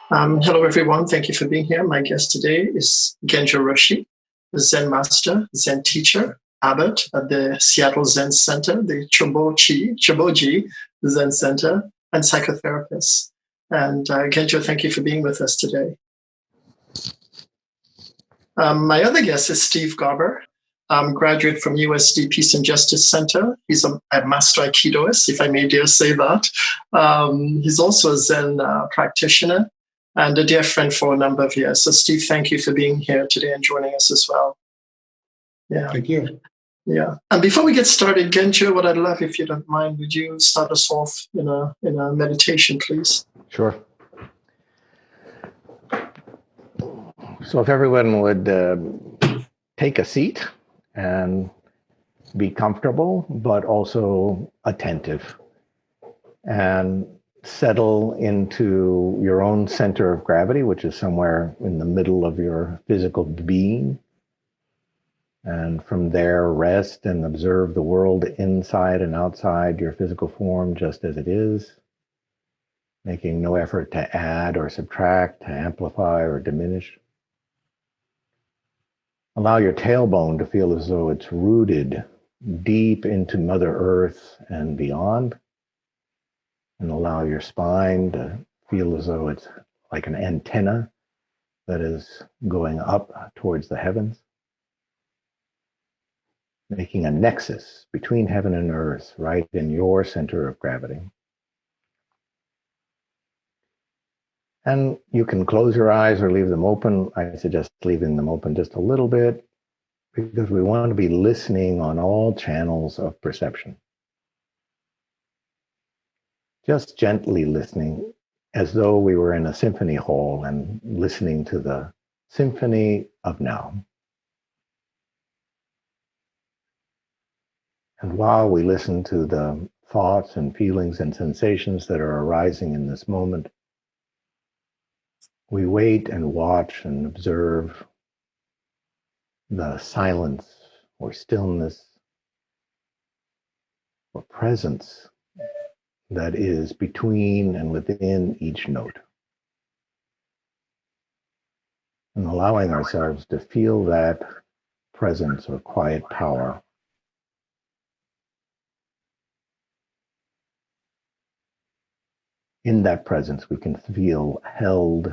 Hello, everyone. Thank you for being here. My guest today is Genjo Roshi, the Zen master, Zen teacher, abbot at the Seattle Zen Center, the ChoBo-Ji Zen Center, and psychotherapist. And Genjo, thank you for being with us today. My other guest is Steve Garber, graduate from USD Peace and Justice Center. He's a master Aikidoist, if I may dare say that. He's also a Zen practitioner and a dear friend for a number of years. So, Steve, thank you for being here today and joining us as well. Yeah. Thank you. Yeah. And before we get started, Genjo, what I'd love, if you don't mind, would you start us off in a meditation, please? Sure. So if everyone would take a seat and be comfortable, but also attentive, and settle into your own center of gravity, which is somewhere in the middle of your physical being. And from there, rest and observe the world inside and outside your physical form just as it is, making no effort to add or subtract, to amplify or diminish. Allow your tailbone to feel as though it's rooted deep into Mother Earth and beyond. And allow your spine to feel as though it's like an antenna that is going up towards the heavens, making a nexus between heaven and earth right in your center of gravity. And you can close your eyes or leave them open. I suggest leaving them open just a little bit because we want to be listening on all channels of perception. Just gently listening as though we were in a symphony hall and listening to the symphony of now. And while we listen to the thoughts and feelings and sensations that are arising in this moment, we wait and watch and observe the silence or stillness or presence that is between and within each note. And allowing ourselves to feel that presence or quiet power. In that presence, we can feel held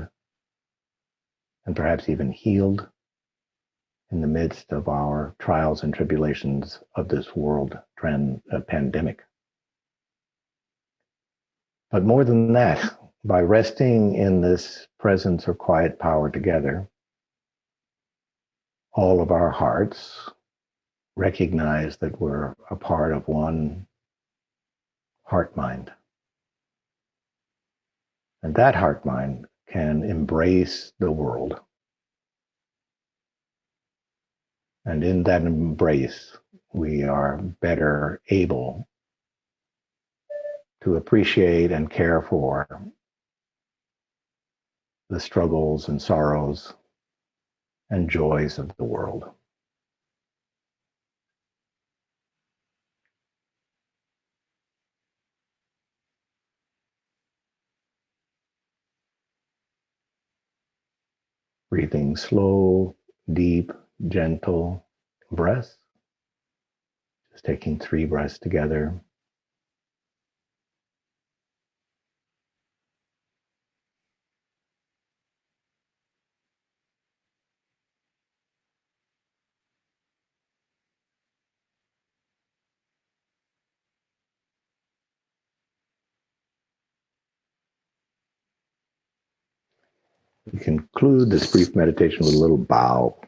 and perhaps even healed in the midst of our trials and tribulations of this world pandemic. But more than that, by resting in this presence or quiet power together, all of our hearts recognize that we're a part of one heart-mind. And that heart-mind can embrace the world. And in that embrace, we are better able to appreciate and care for the struggles and sorrows and joys of the world. Breathing slow, deep, gentle breaths. Just taking 3 breaths together. We conclude this brief meditation with a little bow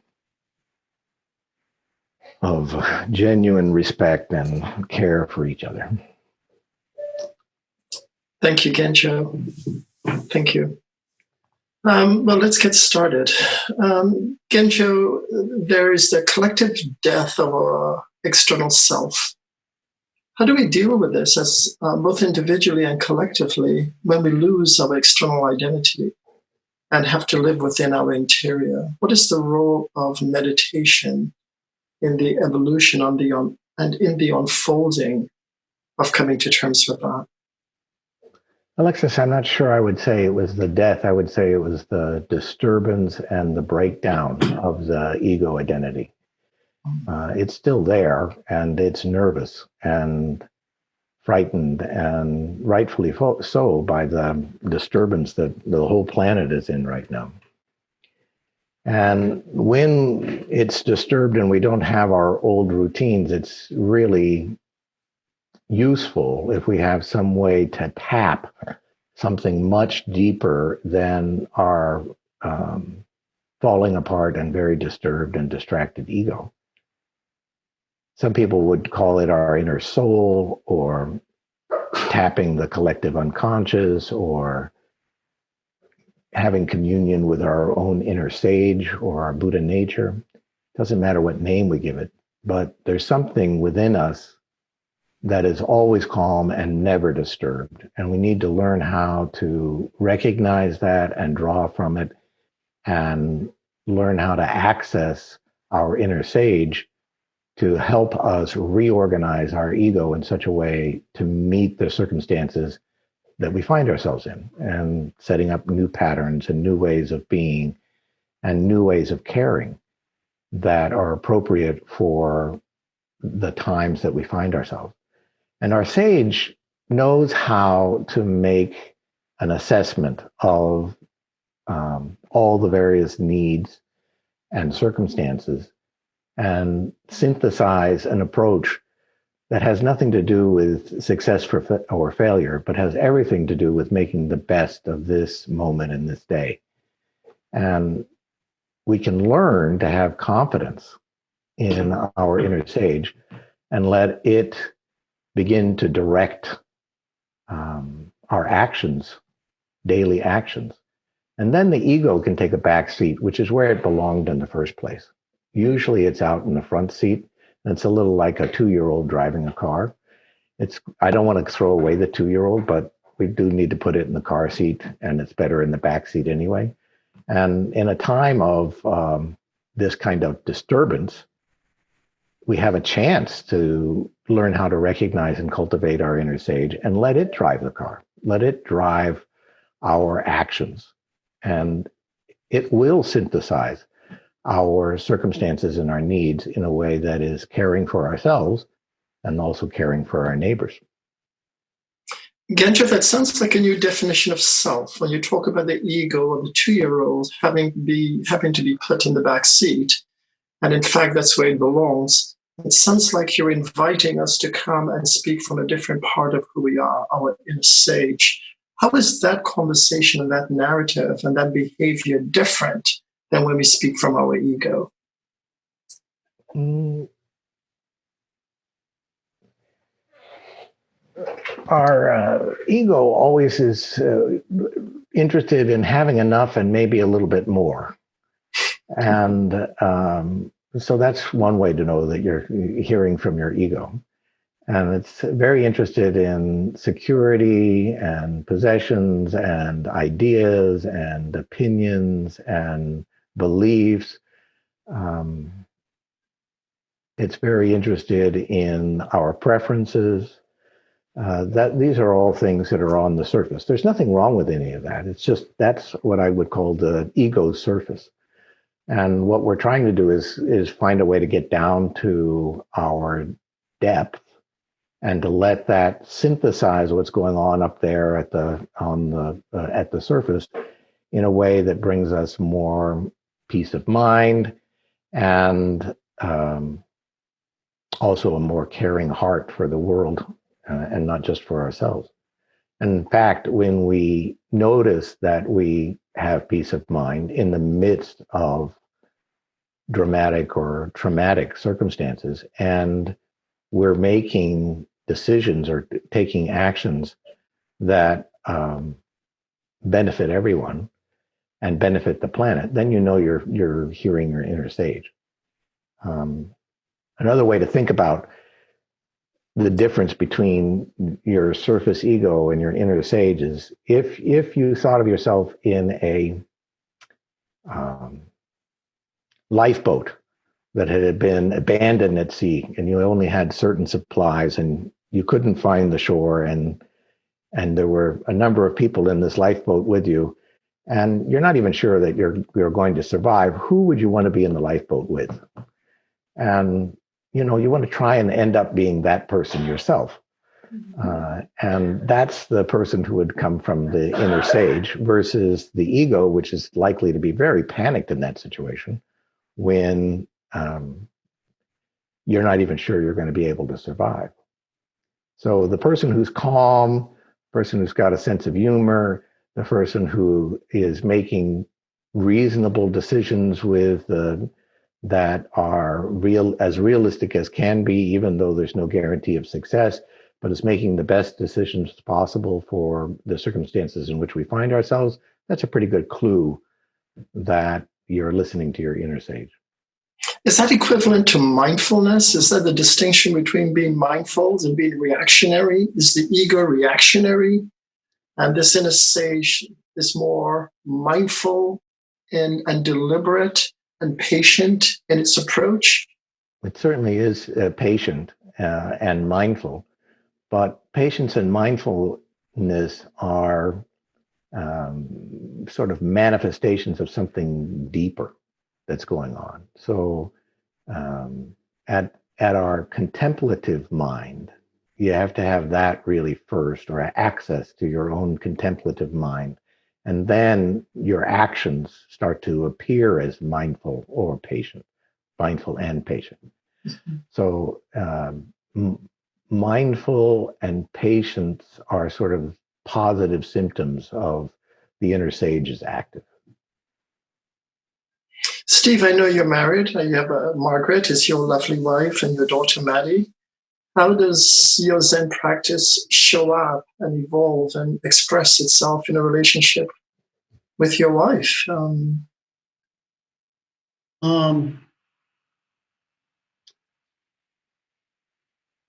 of genuine respect and care for each other. Thank you, Genjo. Thank you. Well, let's get started. Genjo, there is the collective death of our external self. How do we deal with this as both individually and collectively when we lose our external identity and have to live within our interior? What is the role of meditation in the evolution and in the unfolding of coming to terms with that? Alexis, I'm not sure I would say it was the death. I would say it was the disturbance and the breakdown of the ego identity. It's still there, and it's nervous and frightened, and rightfully so by the disturbance that the whole planet is in right now. And when it's disturbed and we don't have our old routines, it's really useful if we have some way to tap something much deeper than our falling apart and very disturbed and distracted ego. Some people would call it our inner soul, or tapping the collective unconscious, or having communion with our own inner sage or our Buddha nature. Doesn't matter what name we give it, but there's something within us that is always calm and never disturbed. And we need to learn how to recognize that and draw from it, and learn how to access our inner sage to help us reorganize our ego in such a way to meet the circumstances that we find ourselves in, and setting up new patterns and new ways of being and new ways of caring that are appropriate for the times that we find ourselves. And our sage knows how to make an assessment of all the various needs and circumstances, and synthesize an approach that has nothing to do with success or failure, but has everything to do with making the best of this moment and this day. And we can learn to have confidence in our inner sage and let it begin to direct our actions, daily actions. And then the ego can take a back seat, which is where it belonged in the first place. Usually it's out in the front seat. And it's a little like a 2-year-old driving a car. I don't want to throw away the 2-year-old, but we do need to put it in the car seat, and it's better in the back seat anyway. And in a time of this kind of disturbance, we have a chance to learn how to recognize and cultivate our inner sage and let it drive the car, let it drive our actions. And it will synthesize our circumstances and our needs in a way that is caring for ourselves and also caring for our neighbors. Genjo, that sounds like a new definition of self. When you talk about the ego of the 2-year-old having to be put in the back seat, and in fact, that's where it belongs, it sounds like you're inviting us to come and speak from a different part of who we are, our inner sage. How is that conversation and that narrative and that behavior different than when we speak from our ego? Our ego always is interested in having enough and maybe a little bit more. And so that's one way to know that you're hearing from your ego. And it's very interested in security and possessions and ideas and opinions and beliefs. It's very interested in our preferences. These are all things that are on the surface. There's nothing wrong with any of that. It's just that's what I would call the ego's surface. And what we're trying to do is find a way to get down to our depth and to let that synthesize what's going on up there at the surface in a way that brings us more peace of mind and also a more caring heart for the world and not just for ourselves. And in fact, when we notice that we have peace of mind in the midst of dramatic or traumatic circumstances, and we're making decisions or taking actions that benefit everyone and benefit the planet, then you know you're hearing your inner sage. Another way to think about the difference between your surface ego and your inner sage is if you thought of yourself in a lifeboat that had been abandoned at sea, and you only had certain supplies, and you couldn't find the shore, and and there were a number of people in this lifeboat with you, and you're not even sure that you're going to survive, who would you want to be in the lifeboat with? And you want to try and end up being that person yourself. And that's the person who would come from the inner sage versus the ego, which is likely to be very panicked in that situation when you're not even sure you're going to be able to survive. So the person who's calm, person who's got a sense of humor, the person who is making reasonable decisions with that are as realistic as can be, even though there's no guarantee of success, but is making the best decisions possible for the circumstances in which we find ourselves, that's a pretty good clue that you're listening to your inner sage. Is that equivalent to mindfulness? Is that the distinction between being mindful and being reactionary? Is the ego reactionary? And this inner sage is more mindful and deliberate and patient in its approach? It certainly is patient and mindful, but patience and mindfulness are sort of manifestations of something deeper that's going on. So at our contemplative mind, you have to have that really first, or access to your own contemplative mind. And then your actions start to appear as mindful or patient, mindful and patient. Mm-hmm. So mindful and patience are sort of positive symptoms of the inner sage is active. Steve, I know you're married. You have Margaret is your lovely wife and your daughter Maddie. How does your Zen practice show up and evolve and express itself in a relationship with your wife?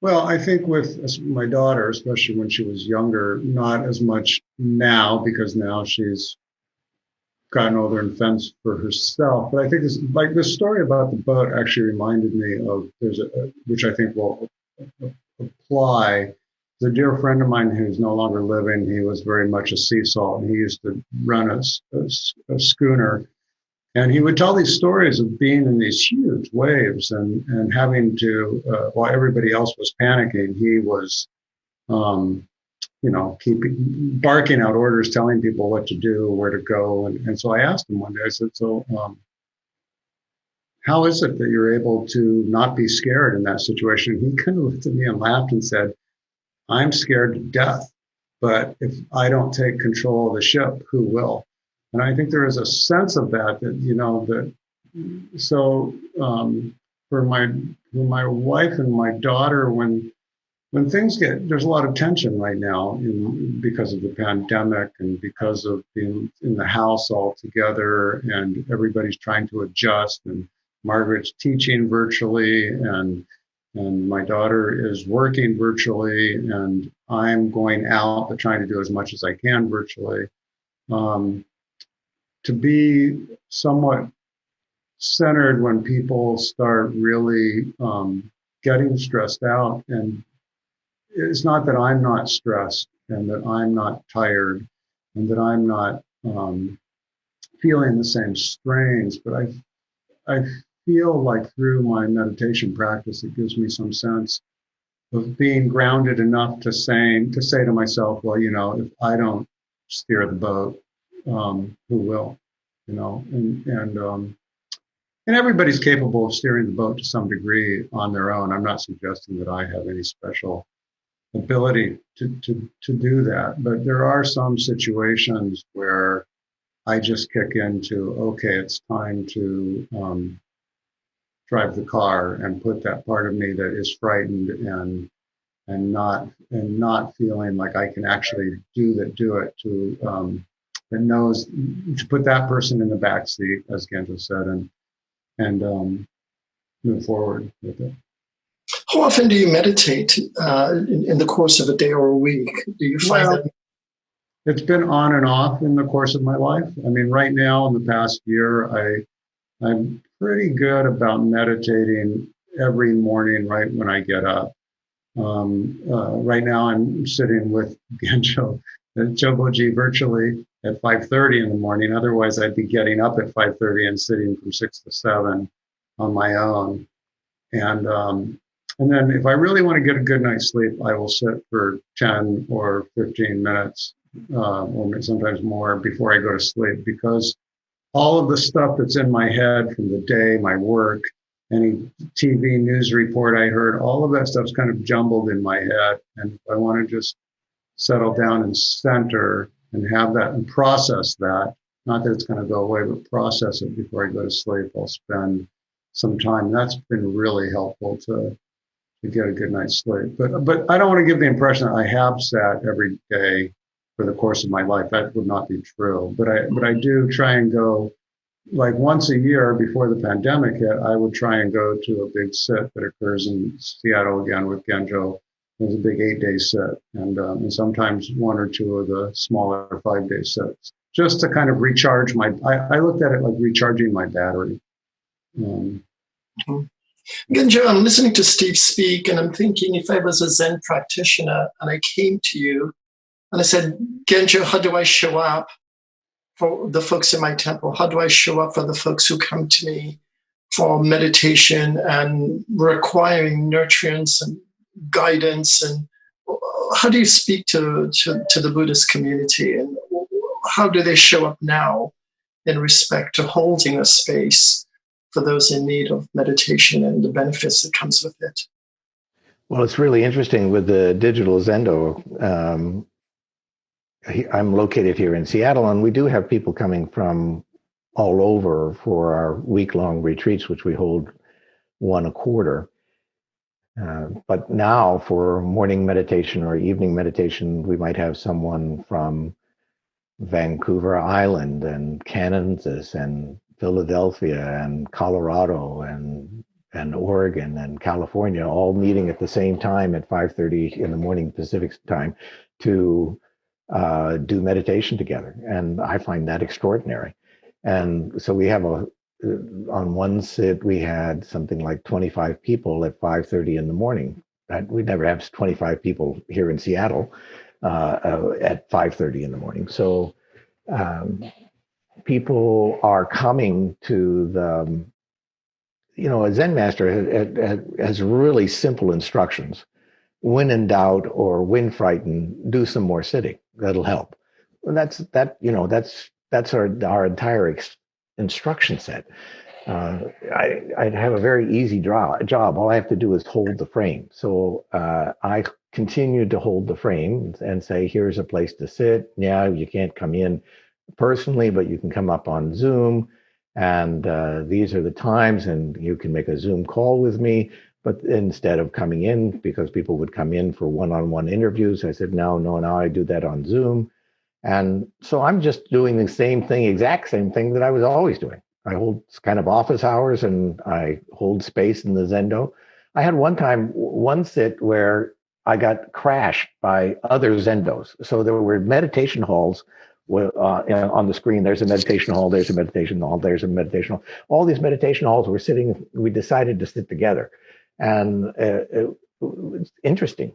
Well, I think with my daughter, especially when she was younger, not as much now, because now she's gotten older and fends for herself. But I think this story about the boat actually reminded me of which I think will apply. There's a dear friend of mine who's no longer living. He was very much a sea salt, and he used to run a schooner. And he would tell these stories of being in these huge waves and having to, while everybody else was panicking, he was, barking out orders, telling people what to do, where to go. And so I asked him one day, I said, so how is it that you're able to not be scared in that situation? He kind of looked at me and laughed and said, I'm scared to death, but if I don't take control of the ship, who will? And I think there is a sense of that so for my wife and my daughter, when things there's a lot of tension right now because of the pandemic and because of being in the house all together, and everybody's trying to adjust, and Margaret's teaching virtually, and my daughter is working virtually, and I'm going out but trying to do as much as I can virtually. To be somewhat centered when people start really getting stressed out. And it's not that I'm not stressed and that I'm not tired and that I'm not feeling the same strains, but I feel like through my meditation practice, it gives me some sense of being grounded enough to say to myself, well, if I don't steer the boat, who will? And everybody's capable of steering the boat to some degree on their own. I'm not suggesting that I have any special ability to do that, but there are some situations where I just kick into, okay, it's time to drive the car and put that part of me that is frightened and not feeling like I can actually do it to that knows to put that person in the back seat, as Genjo said, and move forward with it. How often do you meditate in the course of a day or a week? Do you find that? It's been on and off in the course of my life. I mean, right now in the past year, I'm pretty good about meditating every morning right when I get up. Right now, I'm sitting with Genjo, ChoBo-Ji virtually at 5:30 in the morning. Otherwise, I'd be getting up at 5:30 and sitting from 6 to 7 on my own. And then if I really want to get a good night's sleep, I will sit for 10 or 15 minutes, or sometimes more, before I go to sleep, because all of the stuff that's in my head from the day, my work, any TV news report I heard, all of that stuff's kind of jumbled in my head. And if I want to just settle down and center and have that and process that, not that it's going to go away, but process it before I go to sleep, I'll spend some time. That's been really helpful to get a good night's sleep. But I don't want to give the impression that I have sat every day for the course of my life. That would not be true. But I do try and go, like once a year before the pandemic hit, I would try and go to a big sit that occurs in Seattle again with Genjo. It was a big 8-day sit, and sometimes one or two of the smaller 5-day sits, just to kind of recharge my. I looked at it like recharging my battery. Genjo, I'm listening to Steve speak, and I'm thinking, if I was a Zen practitioner and I came to you and I said, Genjo, how do I show up for the folks in my temple? How do I show up for the folks who come to me for meditation and requiring nurturance and guidance? And how do you speak to the Buddhist community? And how do they show up now in respect to holding a space for those in need of meditation and the benefits that comes with it? Well, it's really interesting with the digital Zendo. I'm located here in Seattle, and we do have people coming from all over for our week-long retreats, which we hold one a quarter. But now for morning meditation or evening meditation, we might have someone from Vancouver Island and Kansas and Philadelphia and Colorado and Oregon and California, all meeting at the same time at 5:30 in the morning Pacific time to do meditation together. And I find that extraordinary. And so we have on one sit, we had something like 25 people at 5:30 in the morning. We never have 25 people here in Seattle at 5:30 in the morning. So people are coming to a Zen master has really simple instructions. When in doubt or when frightened, do some more sitting. That'll help. And that's our entire instruction set. I have a very easy job. All I have to do is hold the frame. So I continue to hold the frame and say, here's a place to sit. Yeah, you can't come in personally, but you can come up on Zoom, and these are the times, and you can make a Zoom call with me. But instead of coming in, because people would come in for one-on-one interviews, I said, no, I do that on Zoom. And so I'm just doing the exact same thing that I was always doing. I hold kind of office hours, and I hold space in the Zendo. I had one sit where I got crashed by other Zendos. So there were meditation halls on the screen. There's a meditation hall, there's a meditation hall, there's a meditation hall. All these meditation halls were sitting, we decided to sit together. And it's interesting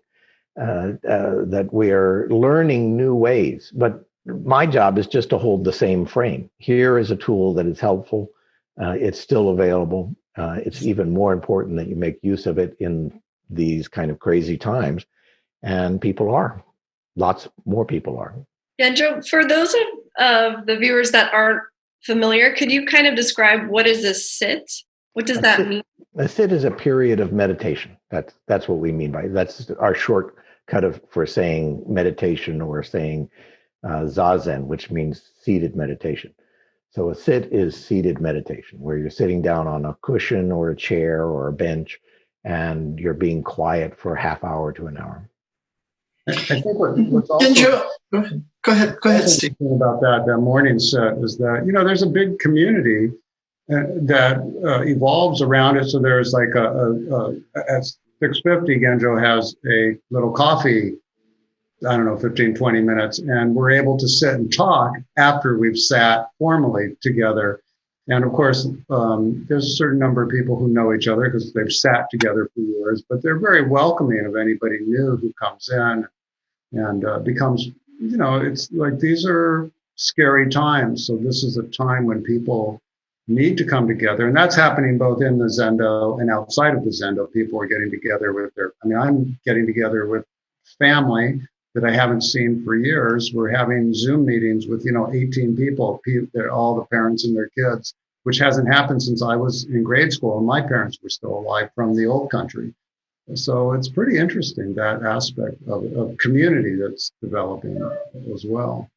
that we're learning new ways. But my job is just to hold the same frame. Here is a tool that is helpful. It's still available. It's even more important that you make use of it in these kind of crazy times. And lots more people are. Genjo, for those of the viewers that aren't familiar, could you kind of describe what is a sit? What does that mean? A sit is a period of meditation. That's what we mean by it. That's our shortcut for saying meditation or saying zazen, which means seated meditation. So a sit is seated meditation, where you're sitting down on a cushion or a chair or a bench, and you're being quiet for a half hour to an hour. I think what's also go ahead, Steve. About that morning set is that there's a big community that evolves around it. So there's like at 6:50, Genjo has a little coffee, 15, 20 minutes, and we're able to sit and talk after we've sat formally together. And of course, there's a certain number of people who know each other because they've sat together for years, but they're very welcoming of anybody new who comes in and becomes, it's like these are scary times. So this is a time when people need to come together. And that's happening both in the Zendo and outside of the Zendo. People are getting together with I'm getting together with family that I haven't seen for years. We're having Zoom meetings with, 18 people, they're all the parents and their kids, which hasn't happened since I was in grade school and my parents were still alive from the old country. So it's pretty interesting, that aspect of community that's developing as well.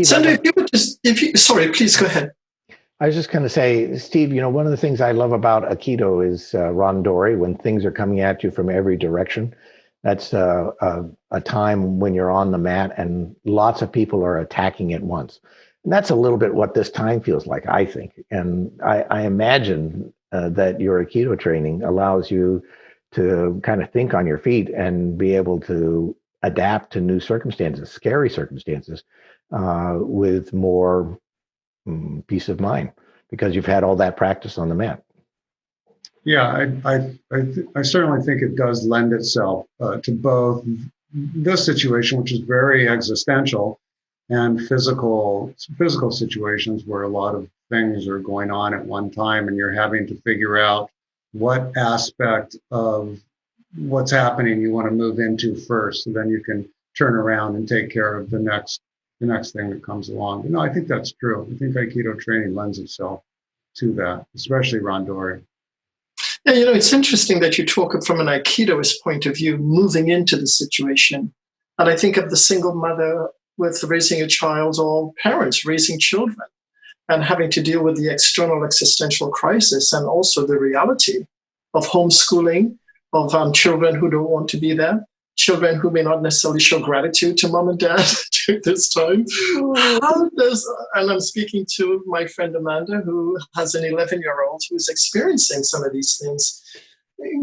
Sandra, if you would sorry, please go ahead. I was just going to say, Steve, one of the things I love about Aikido is randori, when things are coming at you from every direction. That's a time when you're on the mat and lots of people are attacking at once. And that's a little bit what this time feels like, I think. And I imagine that your Aikido training allows you to kind of think on your feet and be able to adapt to new circumstances, scary circumstances, with more peace of mind, because you've had all that practice on the mat. Yeah, I certainly think it does lend itself to both this situation, which is very existential, and physical situations where a lot of things are going on at one time, and you're having to figure out what aspect of what's happening you want to move into first, so then you can turn around and take care of the next thing that comes along. I think that's true. I think Aikido training lends itself to that, especially randori. Yeah, it's interesting that you talk from an Aikidoist point of view, moving into the situation. And I think of the single mother with raising a child, or parents raising children, and having to deal with the external existential crisis and also the reality of homeschooling, of children who don't want to be there, children who may not necessarily show gratitude to mom and dad during this time. And I'm speaking to my friend Amanda, who has an 11-year-old who's experiencing some of these things.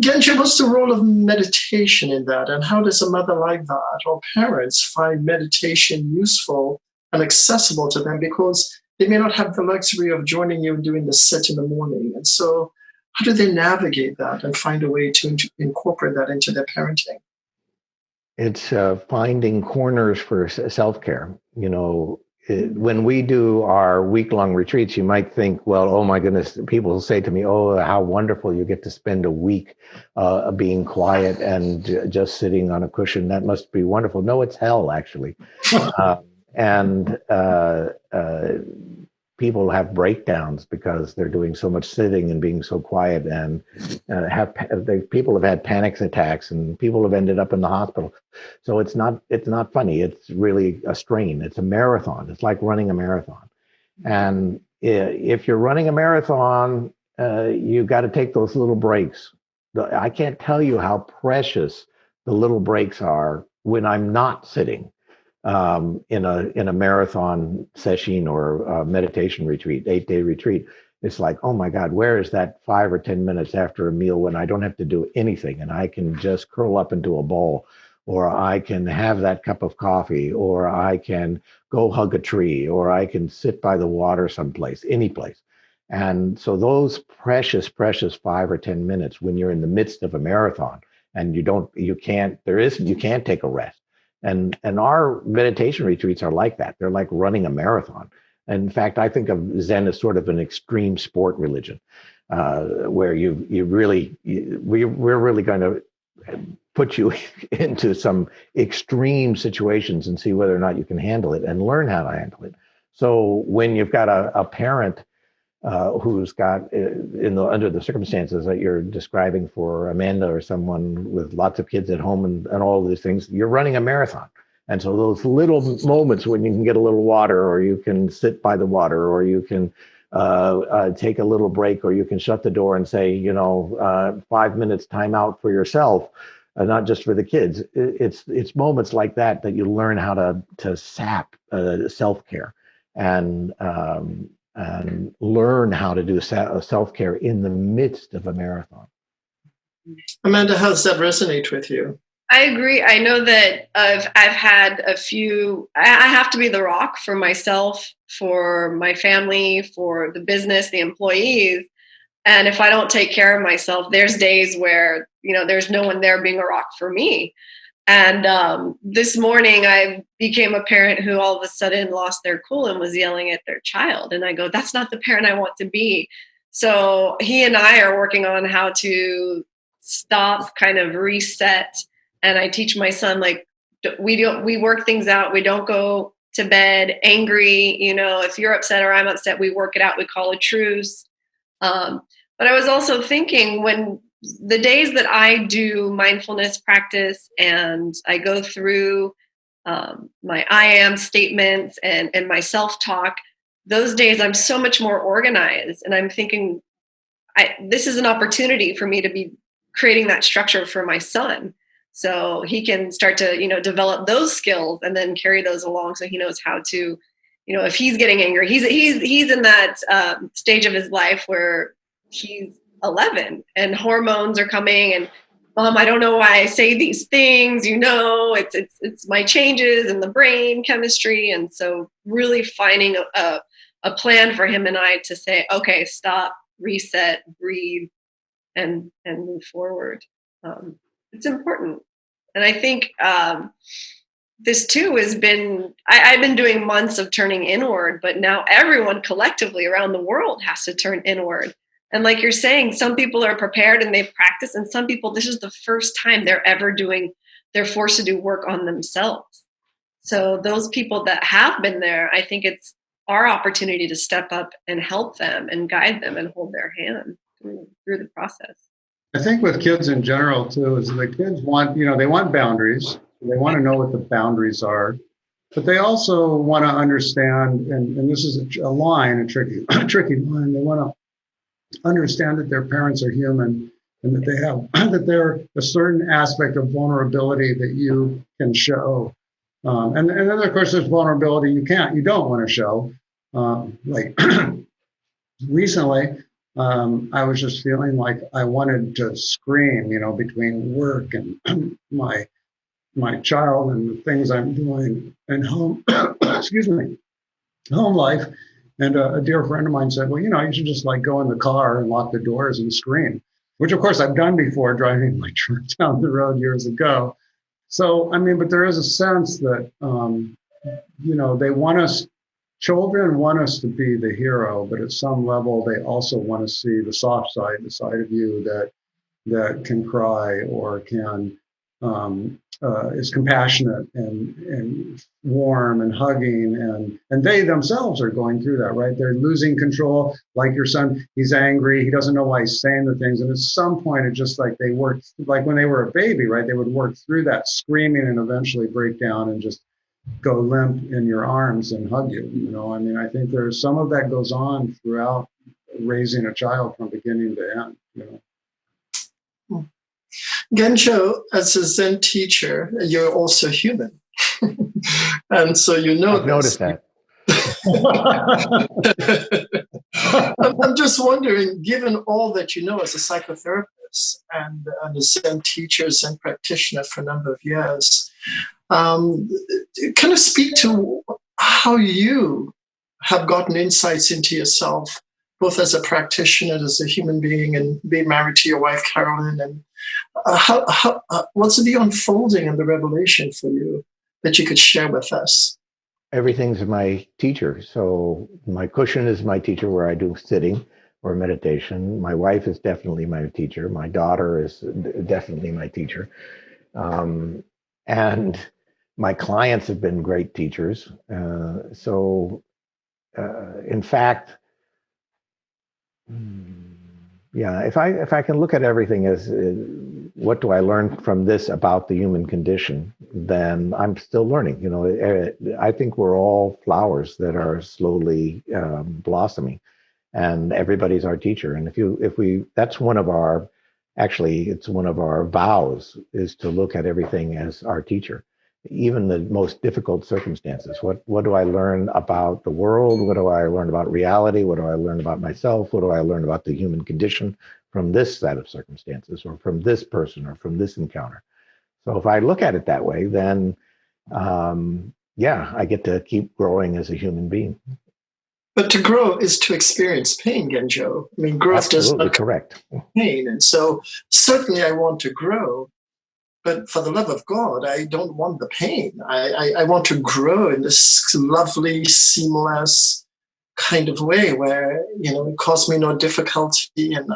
Genjo, what's the role of meditation in that? And how does a mother like that, or parents, find meditation useful and accessible to them? Because they may not have the luxury of joining you and doing the sit in the morning. And so how do they navigate that and find a way to incorporate that into their parenting? It's finding corners for self-care. When we do our week-long retreats, you might think, well, oh my goodness, people will say to me, oh, how wonderful, you get to spend a week being quiet and just sitting on a cushion. That must be wonderful. No, it's hell, actually. People have breakdowns because they're doing so much sitting and being so quiet, and people have had panic attacks, and people have ended up in the hospital. So it's not funny. It's really a strain. It's a marathon. It's like running a marathon. And if you're running a marathon, you've got to take those little breaks. I can't tell you how precious the little breaks are when I'm not sitting in a marathon session or a meditation retreat, 8-day retreat. It's like, oh my God, where is that 5 or 10 minutes after a meal when I don't have to do anything and I can just curl up into a ball, or I can have that cup of coffee, or I can go hug a tree, or I can sit by the water someplace, any place. And so those precious 5 or 10 minutes when you're in the midst of a marathon and you can't take a rest. And our meditation retreats are like that. They're like running a marathon. And in fact, I think of Zen as sort of an extreme sport religion, where we're really going to put you into some extreme situations and see whether or not you can handle it and learn how to handle it. So when you've got a parent who's got, under the circumstances that you're describing for Amanda, or someone with lots of kids at home and all of these things, you're running a marathon. And so those little moments when you can get a little water, or you can sit by the water, or you can take a little break, or you can shut the door and say, 5 minutes time out for yourself, not just for the kids. It's moments like that you learn how to sap self-care and learn how to do self-care in the midst of a marathon. Amanda, how does that resonate with you? I agree. I know that I've had a few, I have to be the rock for myself, for my family, for the business, the employees. And if I don't take care of myself, there's days where, there's no one there being a rock for me. And this morning, I became a parent who all of a sudden lost their cool and was yelling at their child. And I go, that's not the parent I want to be. So he and I are working on how to stop, kind of reset. And I teach my son, like, we work things out. We don't go to bed angry. If you're upset or I'm upset, we work it out. We call a truce. But I was also thinking, when the days that I do mindfulness practice and I go through my I am statements and my self-talk, those days I'm so much more organized. And I'm thinking, this is an opportunity for me to be creating that structure for my son. So he can start to, develop those skills and then carry those along, so he knows how to, if he's getting angry, he's in that stage of his life where he's 11 and hormones are coming, and I don't know why I say these things, it's my changes in the brain chemistry. And so really finding a plan for him and I to say, okay, stop, reset, breathe, and move forward. It's important. And I think this too has been, I've been doing months of turning inward, but now everyone collectively around the world has to turn inward. And like you're saying, some people are prepared and they've practiced, and some people, this is the first time they're forced to do work on themselves. So those people that have been there, I think it's our opportunity to step up and help them and guide them and hold their hand through the process. I think with kids in general too, is the kids want, they want boundaries. They want to know what the boundaries are, but they also want to understand, and this is a tricky line. They want to understand that their parents are human and that they have, that they're a certain aspect of vulnerability that you can show. And then of course there's vulnerability you don't want to show. Like recently, I was just feeling like I wanted to scream, between work and my child and the things I'm doing and home, home life. And a dear friend of mine said, well, you should just go in the car and lock the doors and scream, which of course I've done before, driving my truck down the road years ago. So, but there is a sense that, they want us, children want us to be the hero, but at some level, they also want to see the soft side, the side of you that can cry or can, is compassionate and warm and hugging, and they themselves are going through that, right? They're losing control, like your son, he's angry, he doesn't know why he's saying the things, and at some point it's just like they work, like when they were a baby, right? They would work through that screaming and eventually break down and just go limp in your arms and hug you. I think there's some of that goes on throughout raising a child from beginning to end. Genjo, as a Zen teacher, you're also human. And so I've noticed that. I'm just wondering, given all that you know as a psychotherapist and a Zen teacher, Zen practitioner for a number of years, kind of speak to how you have gotten insights into yourself, both as a practitioner, as a human being, and being married to your wife, Carolyn, and what's the unfolding and the revelation for you that you could share with us? Everything's my teacher. So my cushion is my teacher, where I do sitting or meditation. My wife is definitely my teacher. My daughter is definitely my teacher. And my clients have been great teachers. In fact, if I can look at everything as what do I learn from this about the human condition, then I'm still learning. I think we're all flowers that are slowly blossoming, and everybody's our teacher. And that's one of our, actually, it's one of our vows, is to look at everything as our teacher. Even the most difficult circumstances. What do I learn about the world? What do I learn about reality? What do I learn about myself? What do I learn about the human condition from this set of circumstances, or from this person, or from this encounter? So if I look at it that way, then yeah, I get to keep growing as a human being. But to grow is to experience pain, Genjo. I mean, growth does Absolutely not come correct. with pain. And so certainly I want to grow, but for the love of God, I don't want the pain. I want to grow in this lovely, seamless kind of way where, it caused me no difficulty and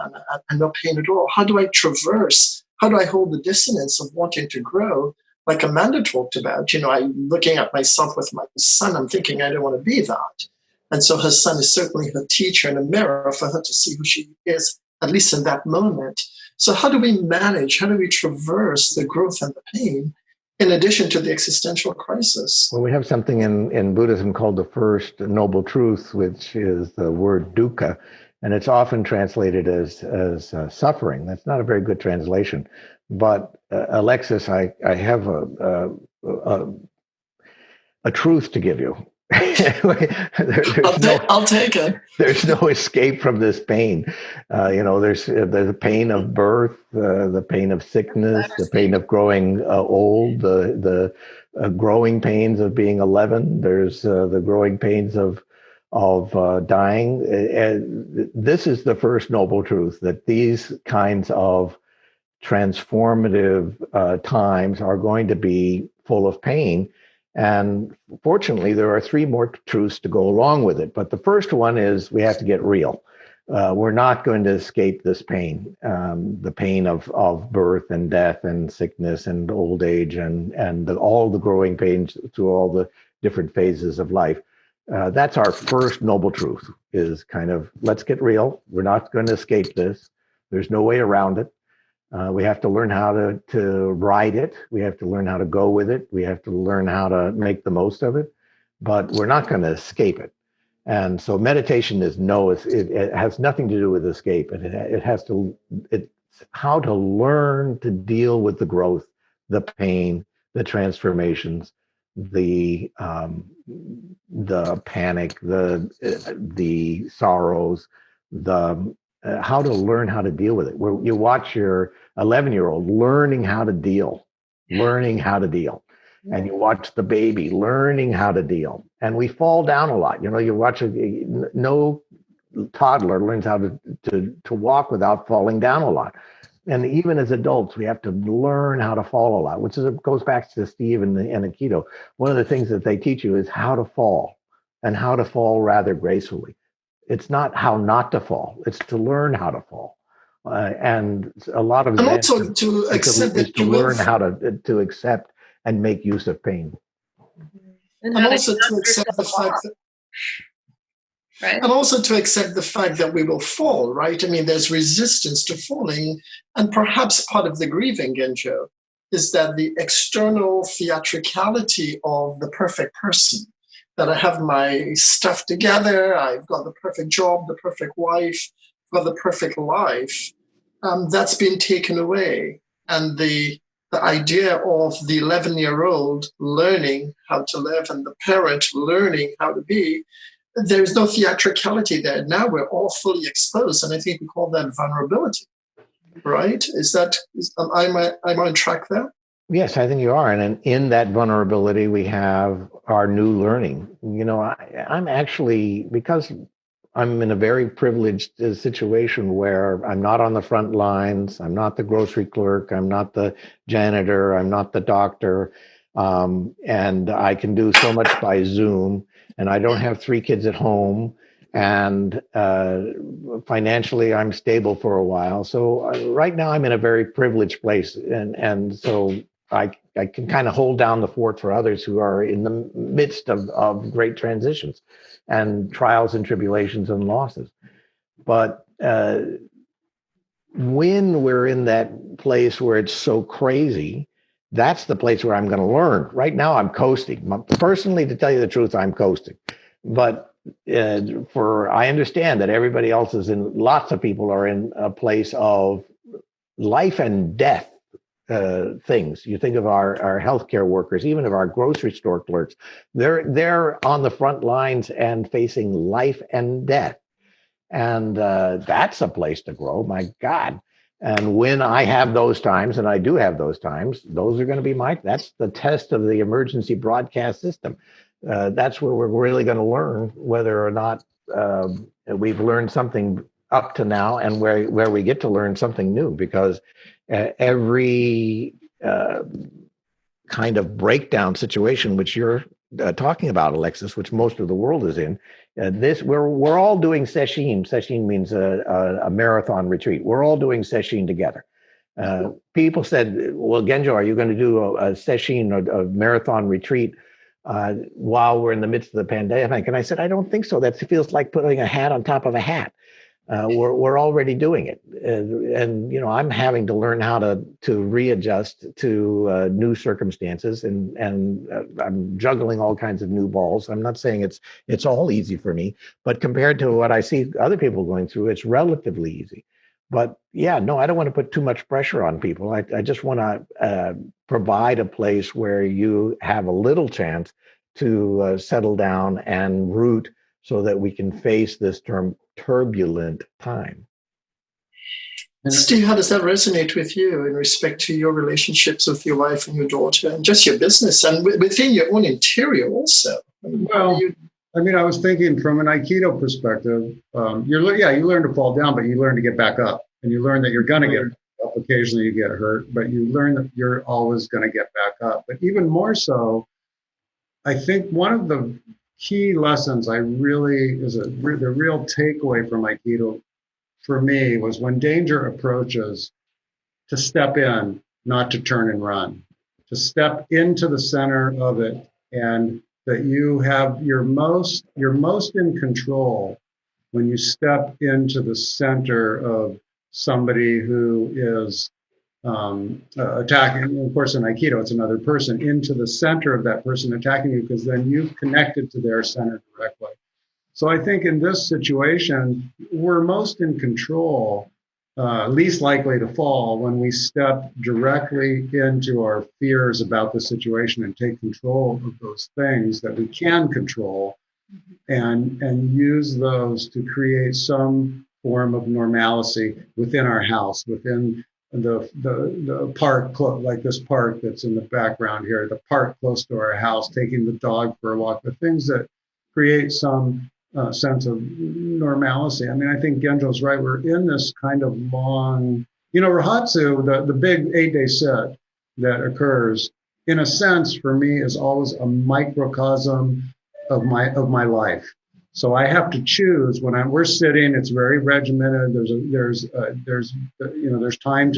no pain at all. How do I traverse? How do I hold the dissonance of wanting to grow? Like Amanda talked about, I'm looking at myself with my son, I'm thinking I don't want to be that. And so her son is certainly her teacher and a mirror for her to see who she is, at least in that moment. So how do we manage, how do we traverse the growth and the pain in addition to the existential crisis? Well, we have something in Buddhism called the first noble truth, which is the word dukkha, and it's often translated as suffering. That's not a very good translation. But Alexis, I have a truth to give you. I'll take it. There's no escape from this pain. There's the pain of birth, the pain of sickness, the pain of growing old, the growing pains of being 11. There's the growing pains of dying. This is the first noble truth, that these kinds of transformative times are going to be full of pain. And fortunately, there are three more truths to go along with it. But the first one is we have to get real. We're not going to escape this pain, the pain of birth and death and sickness and old age and all the growing pains through all the different phases of life. That's our first noble truth, is kind of, let's get real. We're not going to escape this. There's no way around it. We have to learn how to ride it. We have to learn how to go with it. We have to learn how to make the most of it, but we're not going to escape it. And so meditation is it has nothing to do with escape. It's how to learn to deal with the growth, the pain, the transformations, the panic, the sorrows, how to learn how to deal with it. Where you watch your 11-year-old learning how to deal, and you watch the baby learning how to deal, and we fall down a lot. You watch no toddler learns how to walk without falling down a lot. And even as adults, we have to learn how to fall a lot, which goes back to Steve and Aikido. One of the things that they teach you is how to fall, and how to fall rather gracefully. It's not how not to fall; it's to learn how to fall. And a lot of and also to accept that you learn how to accept and make use of pain, and also to accept the fact that. Right. And also to accept the fact that we will fall, right? I mean, there's resistance to falling. And perhaps part of the grieving, Genjo, is that the external theatricality of the perfect person, that I have my stuff together, I've got the perfect job, the perfect wife, I've got the perfect life, that's been taken away. And the idea of the 11-year-old learning how to live and the parent learning how to be, there's no theatricality there. Now we're all fully exposed, and I think we call that vulnerability, right? Am I on track there? Yes, I think you are. And in that vulnerability, we have our new learning. I'm actually, because I'm in a very privileged situation where I'm not on the front lines, I'm not the grocery clerk, I'm not the janitor, I'm not the doctor, and I can do so much by Zoom. And I don't have 3 kids at home, and financially I'm stable for a while. So right now I'm in a very privileged place, and so I can kind of hold down the fort for others who are in the midst of great transitions and trials and tribulations and losses. But when we're in that place where it's so crazy, that's the place where I'm going to learn. Right now, I'm coasting. Personally, to tell you the truth, I'm coasting. But I understand that everybody else lots of people are in a place of life and death things. You think of our healthcare workers, even of our grocery store clerks. They're on the front lines and facing life and death. And that's a place to grow. My God. And when I have those times, and I do have those times, those are going to be that's the test of the emergency broadcast system. That's where we're really going to learn whether or not we've learned something up to now, and where we get to learn something new, because every kind of breakdown situation, which you're talking about, Alexis, which most of the world is in, we're all doing sesshin. Sesshin means a marathon retreat. We're all doing sesshin together. People said, "Well, Genjo, are you going to do a sesshin, a marathon retreat, while we're in the midst of the pandemic?" And I said, "I don't think so. That feels like putting a hat on top of a hat. We're already doing it, and I'm having to learn how to readjust to new circumstances, and I'm juggling all kinds of new balls. I'm not saying it's all easy for me, but compared to what I see other people going through, it's relatively easy. But yeah, no, I don't want to put too much pressure on people. I just want to provide a place where you have a little chance to settle down and root, so that we can face this turbulent time. Steve, how does that resonate with you in respect to your relationships with your wife and your daughter, and just your business, and within your own interior also? Well, I was thinking from an Aikido perspective, you learn to fall down, but you learn to get back up, and you learn that you're going to get up. Occasionally you get hurt, but you learn that you're always going to get back up. But even more so, I think one of the key lessons the real takeaway from Aikido for me was, when danger approaches, to step in, not to turn and run, to step into the center of it, and that you're most in control when you step into the center of somebody who is attacking. Of course, in Aikido, it's another person, into the center of that person attacking you, because then you've connected to their center directly. So I think in this situation, we're most in control, least likely to fall, when we step directly into our fears about the situation and take control of those things that we can control, and use those to create some form of normalcy within our house, within the park, like this park that's in the background here, the park close to our house, taking the dog for a walk, the things that create some sense of normalcy. I think Genjo's right. We're in this kind of long, Rahatsu, the big 8-day sit that occurs, in a sense, for me, is always a microcosm of my life. So I have to choose when we're sitting. It's very regimented. There's time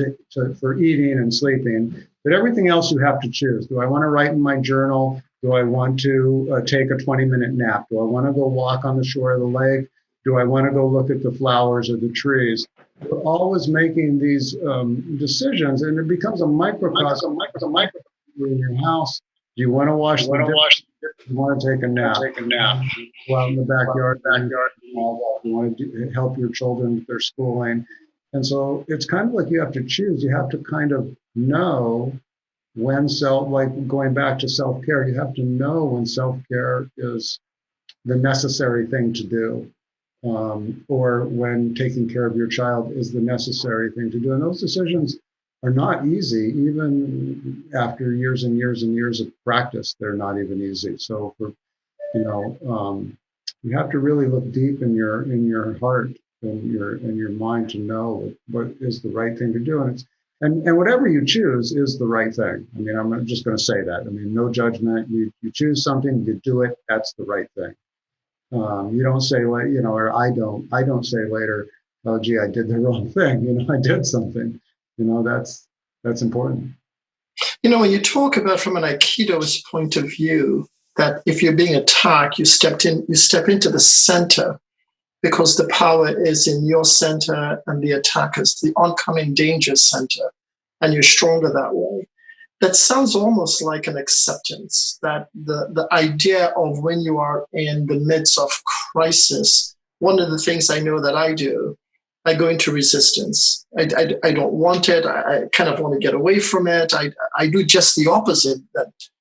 for eating and sleeping, but everything else you have to choose. Do I want to write in my journal? Do I want to take a 20-minute nap? Do I want to go walk on the shore of the lake? Do I want to go look at the flowers or the trees? We're always making these decisions, and it becomes a microcosm in your house. Do you want to wash the dishes? Do you want to take a nap? Go out in the backyard. You want to help your children with their schooling. And so it's kind of like you have to choose. You have to kind of know when going back to self-care, you have to know when self-care is the necessary thing to do, or when taking care of your child is the necessary thing to do. And those decisions are not easy, even after years and years and years of practice. They're not even easy. So you have to really look deep in your heart and your mind to know what is the right thing to do. And whatever you choose is the right thing. I'm just going to say that. No judgment. You choose something, you do it. That's the right thing. You don't say, or I don't say later, "Oh, gee, I did the wrong thing." I did something. That's important. When you talk about from an Aikido's point of view, that if you're being attacked, you step into the center, because the power is in your center and the attacker's, the oncoming danger center, and you're stronger that way. That sounds almost like an acceptance, that the idea of when you are in the midst of crisis, one of the things I know that I do, I go into resistance. I don't want it. I kind of want to get away from it. I do just the opposite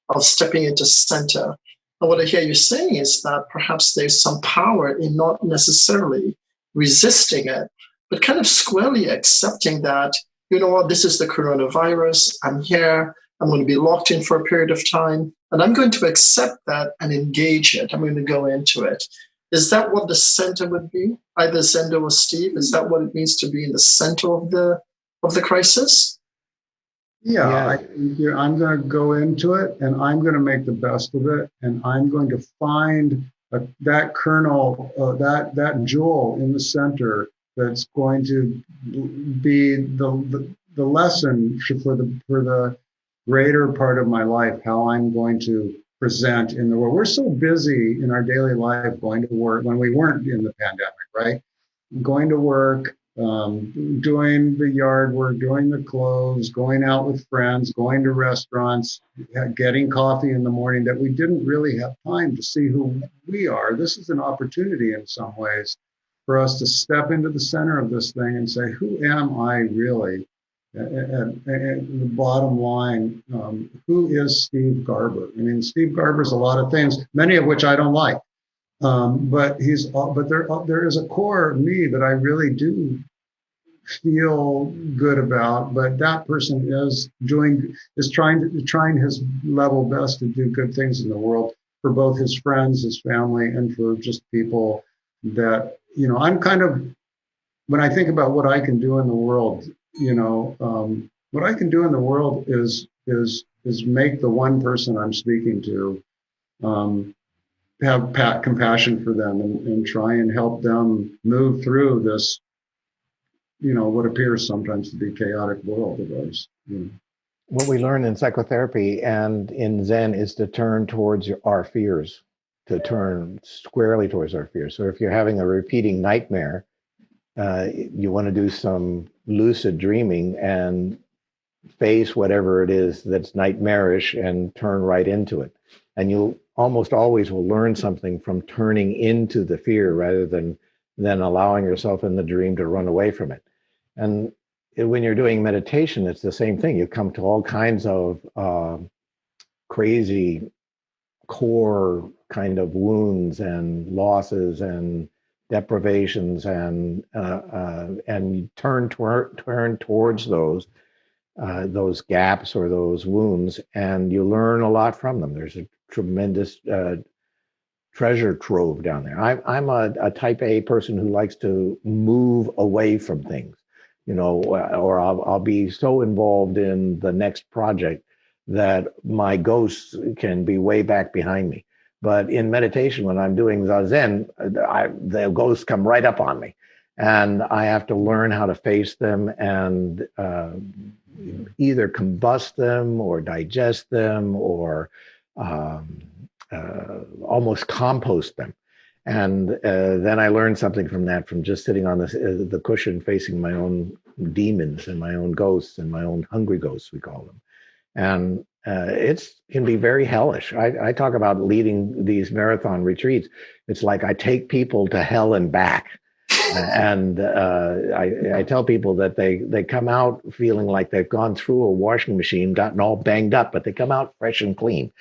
of stepping into center. And what I hear you saying is that perhaps there's some power in not necessarily resisting it, but kind of squarely accepting that, you know what, this is the coronavirus. I'm here. I'm going to be locked in for a period of time, and I'm going to accept that and engage it. I'm going to go into it. Is that what the center would be? Either Zendo or Steve? Is that what it means to be in the center of the crisis? Yeah, I'm going to go into it, and I'm going to make the best of it, and I'm going to find that kernel, that jewel in the center that's going to be the lesson for the greater part of my life, how I'm going to present in the world. We're so busy in our daily life going to work when we weren't in the pandemic, right? Going to work, doing the yard work, doing the clothes, going out with friends, going to restaurants, getting coffee in the morning, that we didn't really have time to see who we are. This is an opportunity in some ways for us to step into the center of this thing and say, who am I really? And the bottom line, who is Steve Garber? I mean, Steve Garber's a lot of things, many of which I don't like. But there is a core of me that I really do feel good about. But that person is trying his level best to do good things in the world for both his friends, his family, and for just people that, you know, I'm kind of, when I think about what I can do in the world, you know, what I can do in the world is make the one person I'm speaking to have compassion for them and try and help them move through this, you know, what appears sometimes to be chaotic world of ours. You know. What we learn in psychotherapy and in Zen is to turn towards our fears, to turn squarely towards our fears. So if you're having a repeating nightmare, you want to do some lucid dreaming and face whatever it is that's nightmarish and turn right into it. And you almost always will learn something from turning into the fear rather than allowing yourself in the dream to run away from it. And when you're doing meditation, it's the same thing. You come to all kinds of crazy core kind of wounds and losses and deprivations, and you turn towards those gaps or those wounds, and you learn a lot from them. There's a tremendous treasure trove down there. I'm a type A person who likes to move away from things, you know, or I'll be so involved in the next project that my ghosts can be way back behind me. But in meditation, when I'm doing Zazen, the ghosts come right up on me, and I have to learn how to face them and either combust them or digest them or almost compost them. And then I learned something from that, from just sitting on the cushion facing my own demons and my own ghosts and my own hungry ghosts, we call them. And it can be very hellish. I talk about leading these marathon retreats. It's like I take people to hell and back. And I tell people that they come out feeling like they've gone through a washing machine, gotten all banged up, but they come out fresh and clean.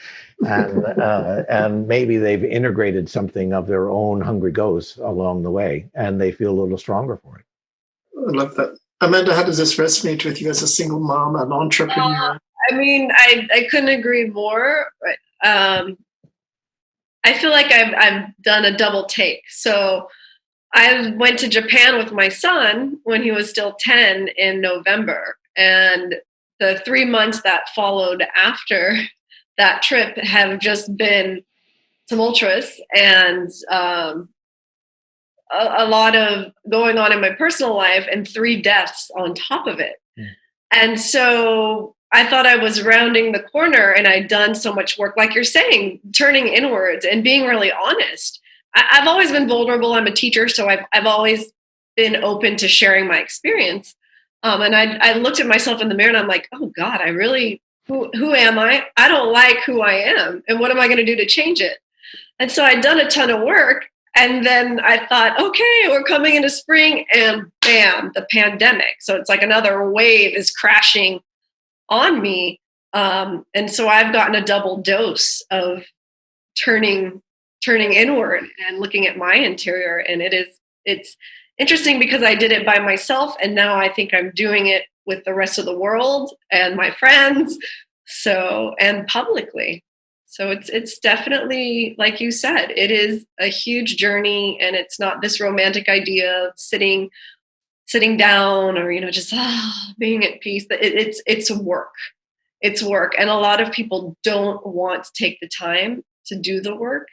And maybe they've integrated something of their own hungry ghosts along the way, and they feel a little stronger for it. I love that. Amanda, how does this resonate with you as a single mom, an entrepreneur? I mean, I couldn't agree more. I feel like I've done a double take. So I went to Japan with my son when he was still 10 in November. And the 3 months that followed after that trip have just been tumultuous, and a lot of going on in my personal life, and 3 deaths on top of it. Mm. And so I thought I was rounding the corner, and I'd done so much work, like you're saying, turning inwards and being really honest. I've always been vulnerable. I'm a teacher, so I've always been open to sharing my experience. And I looked at myself in the mirror, and I'm like, oh God, I really, who am I? I don't like who I am. And what am I going to do to change it? And so I'd done a ton of work. And then I thought, okay, we're coming into spring, and bam, the pandemic. So it's like another wave is crashing on me. And so I've gotten a double dose of turning inward and looking at my interior. And interesting because I did it by myself, and now I think I'm doing it with the rest of the world and my friends, so, and publicly. So it's definitely, like you said, it is a huge journey, and it's not this romantic idea of sitting down, or just being at peace. It's work. It's work, and a lot of people don't want to take the time to do the work,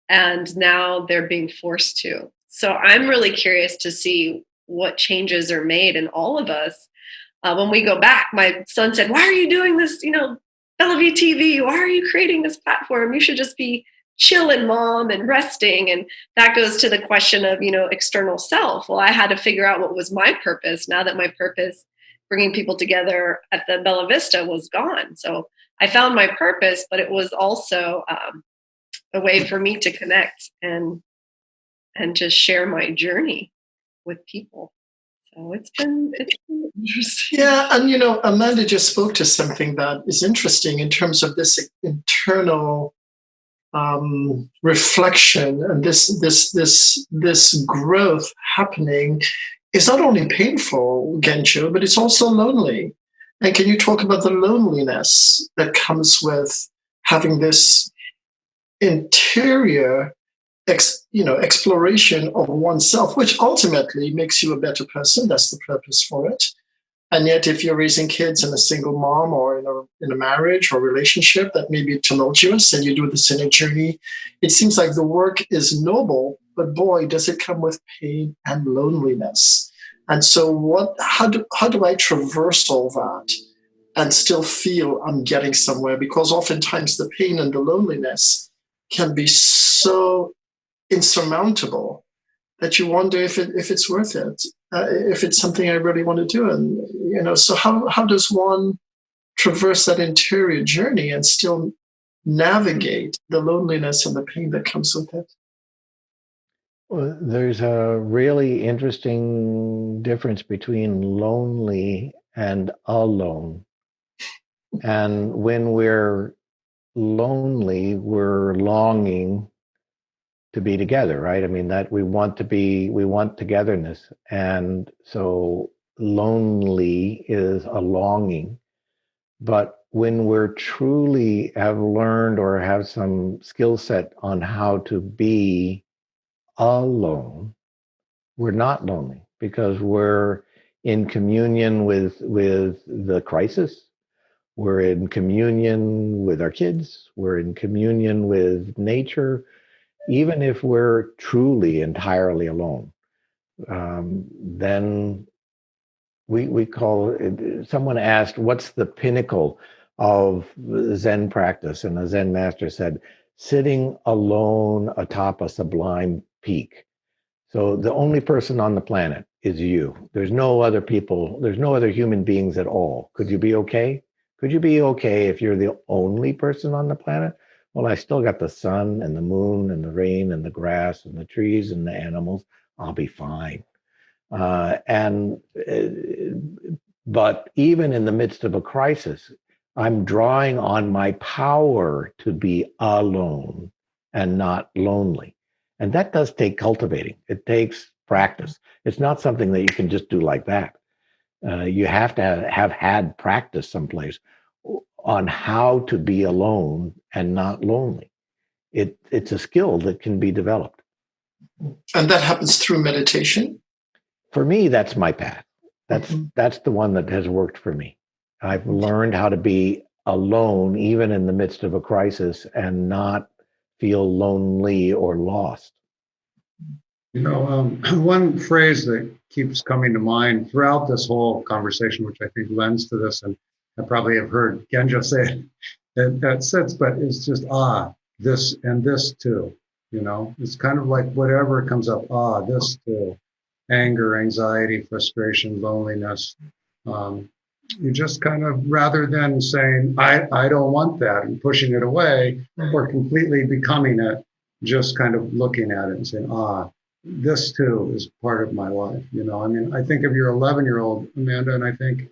and now they're being forced to. So I'm really curious to see what changes are made in all of us. When we go back, my son said, "Why are you doing this? Bellevue TV. Why are you creating this platform? You should just be chilling, mom, and resting." And that goes to the question of external self. Well, I had to figure out what was my purpose. Now that my purpose, bringing people together at the Bella Vista, was gone, so I found my purpose, but it was also a way for me to connect and just share my journey with people. So it's been interesting. Yeah, and Amanda just spoke to something that is interesting in terms of this internal reflection, and this growth happening is not only painful, Genjo, but it's also lonely. And can you talk about the loneliness that comes with having this interior exploration of oneself, which ultimately makes you a better person? That's the purpose for it. And yet, if you're raising kids in a single mom, or in a marriage or relationship that may be tumultuous, and you do this in a journey, it seems like the work is noble, but boy, does it come with pain and loneliness. And so how do I traverse all that and still feel I'm getting somewhere? Because oftentimes the pain and the loneliness can be so insurmountable that you wonder if it's worth it, if it's something I really want to do. And so how does one traverse that interior journey and still navigate the loneliness and the pain that comes with it? Well, there's a really interesting difference between lonely and alone. And when we're lonely, we're longing to be together, right? I mean, that we want togetherness. And so lonely is a longing. But when we're truly have learned or have some skill set on how to be alone, we're not lonely, because we're in communion with the crisis. We're in communion with our kids. We're in communion with nature. Even if we're truly entirely alone, then we call it. Someone asked, "What's the pinnacle of Zen practice?" And a Zen master said, "Sitting alone atop a sublime peak." So the only person on the planet is you. There's no other people. There's no other human beings at all. Could you be okay? Could you be okay if you're the only person on the planet? Well, I still got the sun and the moon and the rain and the grass and the trees and the animals. I'll be fine. But even in the midst of a crisis, I'm drawing on my power to be alone and not lonely. And that does take cultivating. It takes practice. It's not something that you can just do like that. You have to have had practice someplace on how to be alone and not lonely. It's a skill that can be developed. And that happens through meditation? For me, that's my path. That's the one that has worked for me. I've learned how to be alone, even in the midst of a crisis, and not feel lonely or lost. One phrase that keeps coming to mind throughout this whole conversation, which I think lends to this, and I probably have heard Genjo say it that sits, but it's just, this and this too. It's kind of like whatever comes up, this too. Anger, anxiety, frustration, loneliness. You just kind of, rather than saying, I don't want that and pushing it away, or completely becoming it, just kind of looking at it and saying, this too is part of my life. I think of your 11-year-old, Amanda, and I think,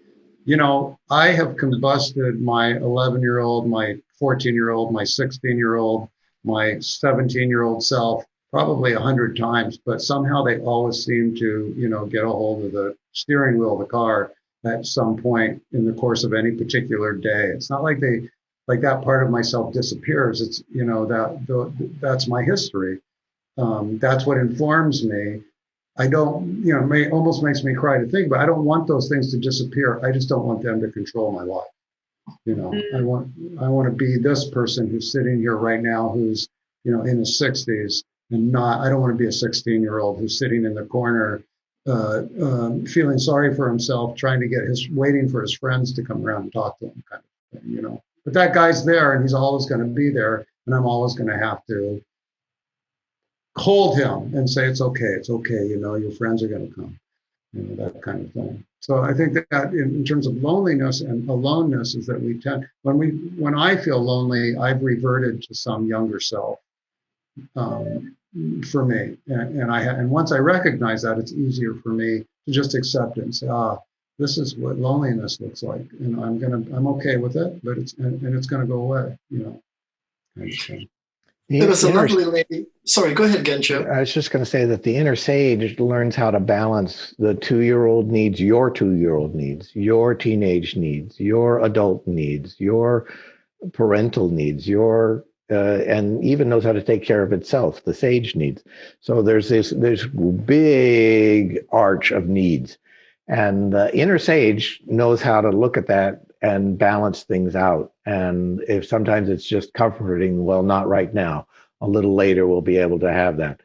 I have combusted my 11-year-old, my 14-year-old, my 16-year-old, my 17-year-old self probably 100 times, but somehow they always seem to, get a hold of the steering wheel of the car at some point in the course of any particular day. It's not like that part of myself disappears. It's, that's my history. That's what informs me. I don't, almost makes me cry to think, but I don't want those things to disappear. I just don't want them to control my life. I want to be this person who's sitting here right now, who's, in his 60s, and I don't want to be a 16-year-old who's sitting in the corner, feeling sorry for himself, waiting for his friends to come around and talk to him, kind of thing. But that guy's there, and he's always going to be there, and I'm always going to have to hold him and say, it's okay, your friends are going to come, that kind of thing. So I think that in terms of loneliness and aloneness is that we tend, when I feel lonely, I've reverted to some younger self, for me. And once I recognize that, it's easier for me to just accept it and say, this is what loneliness looks like. And I'm okay with it, but it's going to go away, kind of thing. There was a lovely lady. Sorry, go ahead, Genjo. I was just going to say that the inner sage learns how to balance the 2-year-old needs, your 2-year-old needs, your teenage needs, your adult needs, your parental needs, and even knows how to take care of itself, the sage needs. So there's this big arch of needs. And the inner sage knows how to look at that and balance things out. And if sometimes it's just comforting, well, not right now. A little later, we'll be able to have that.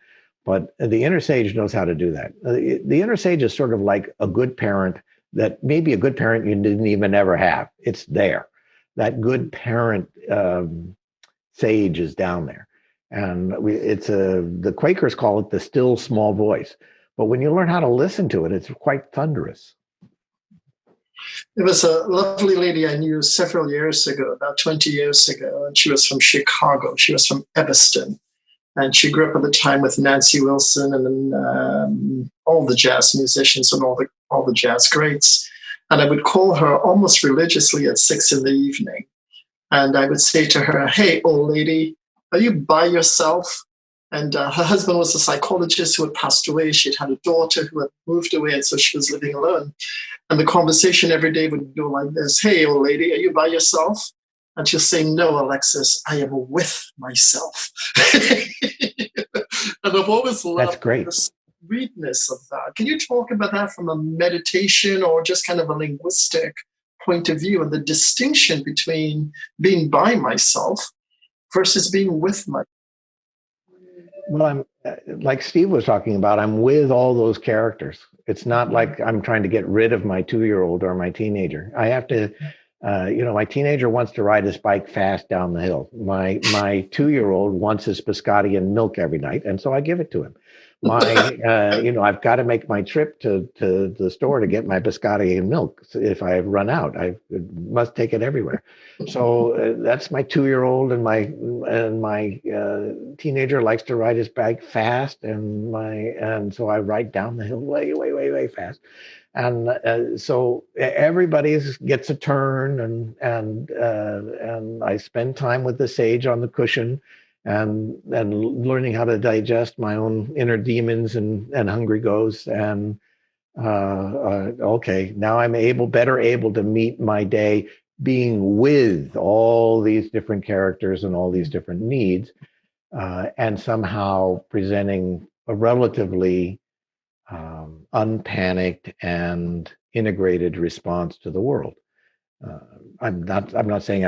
But the inner sage knows how to do that. The inner sage is sort of like a good parent that maybe a good parent you didn't even ever have. It's there. That good parent sage is down there. And the Quakers call it the still small voice. But when you learn how to listen to it, it's quite thunderous. There was a lovely lady I knew several years ago, about 20 years ago, and she was from Chicago. She was from Evanston, and she grew up at the time with Nancy Wilson and all the jazz musicians and all the jazz greats. And I would call her almost religiously at 6 p.m. And I would say to her, "Hey, old lady, are you by yourself?" And her husband was a psychologist who had passed away. She'd had a daughter who had moved away, and so she was living alone. And the conversation every day would go like this: "Hey, old lady, are you by yourself?" And she'll say, "No, Alexis, I am with myself." And I've always loved the sweetness of that. Can you talk about that from a meditation or just kind of a linguistic point of view, and the distinction between being by myself versus being with myself? Well, I'm like Steve was talking about, I'm with all those characters. It's not like I'm trying to get rid of my 2-year-old or my teenager. I have to, my teenager wants to ride his bike fast down the hill. My 2-year-old wants his biscotti and milk every night, and so I give it to him. I've got to make my trip to the store to get my biscotti and milk. So if I run out, I must take it everywhere. So that's my 2-year-old, and my teenager likes to ride his bike fast, and so I ride down the hill way fast. And so everybody gets a turn, and I spend time with the sage on the cushion, and learning how to digest my own inner demons and hungry ghosts. And okay, now I'm better able to meet my day being with all these different characters and all these different needs, and somehow presenting a relatively unpanicked and integrated response to the world. I'm not saying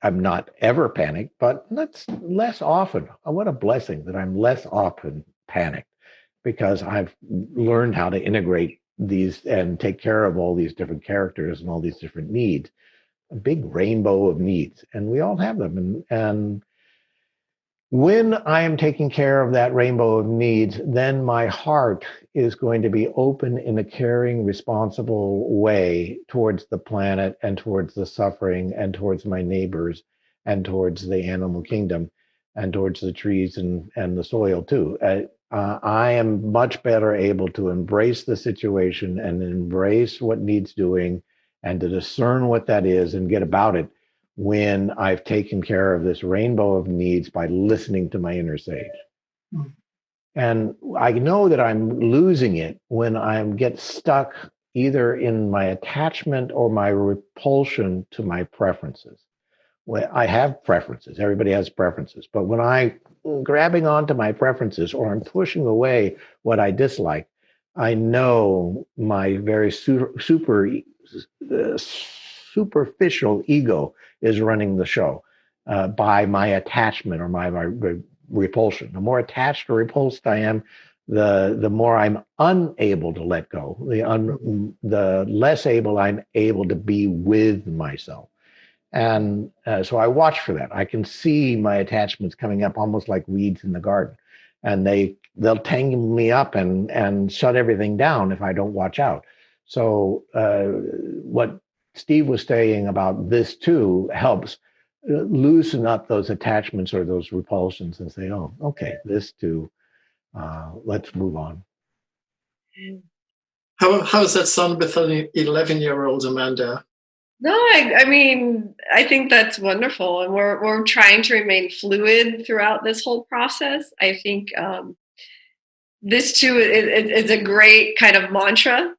I'm not ever panicked, but that's less often. What a blessing that I'm less often panicked, because I've learned how to integrate these and take care of all these different characters and all these different needs, a big rainbow of needs, and we all have them. And when I am taking care of that rainbow of needs, then my heart is going to be open in a caring, responsible way towards the planet and towards the suffering and towards my neighbors and towards the animal kingdom and towards the trees and the soil too. I am much better able to embrace the situation and embrace what needs doing and to discern what that is and get about it when I've taken care of this rainbow of needs by listening to my inner sage. And I know that I'm losing it when I get stuck either in my attachment or my repulsion to my preferences. Well, I have preferences. Everybody has preferences. But when I'm grabbing onto my preferences or I'm pushing away what I dislike, I know my very superficial ego is running the show by my attachment or my repulsion. The more attached or repulsed I am, the more I'm unable to let go. The less able I'm able to be with myself. And so I watch for that. I can see my attachments coming up almost like weeds in the garden, and they'll tangle me up and shut everything down if I don't watch out. So what Steve was saying about this too helps loosen up those attachments or those repulsions and say, oh, okay, this too, let's move on. How's that sound with an 11-year-old Amanda? No, I mean, I think that's wonderful, and we're trying to remain fluid throughout this whole process. I think this too is a great kind of mantra,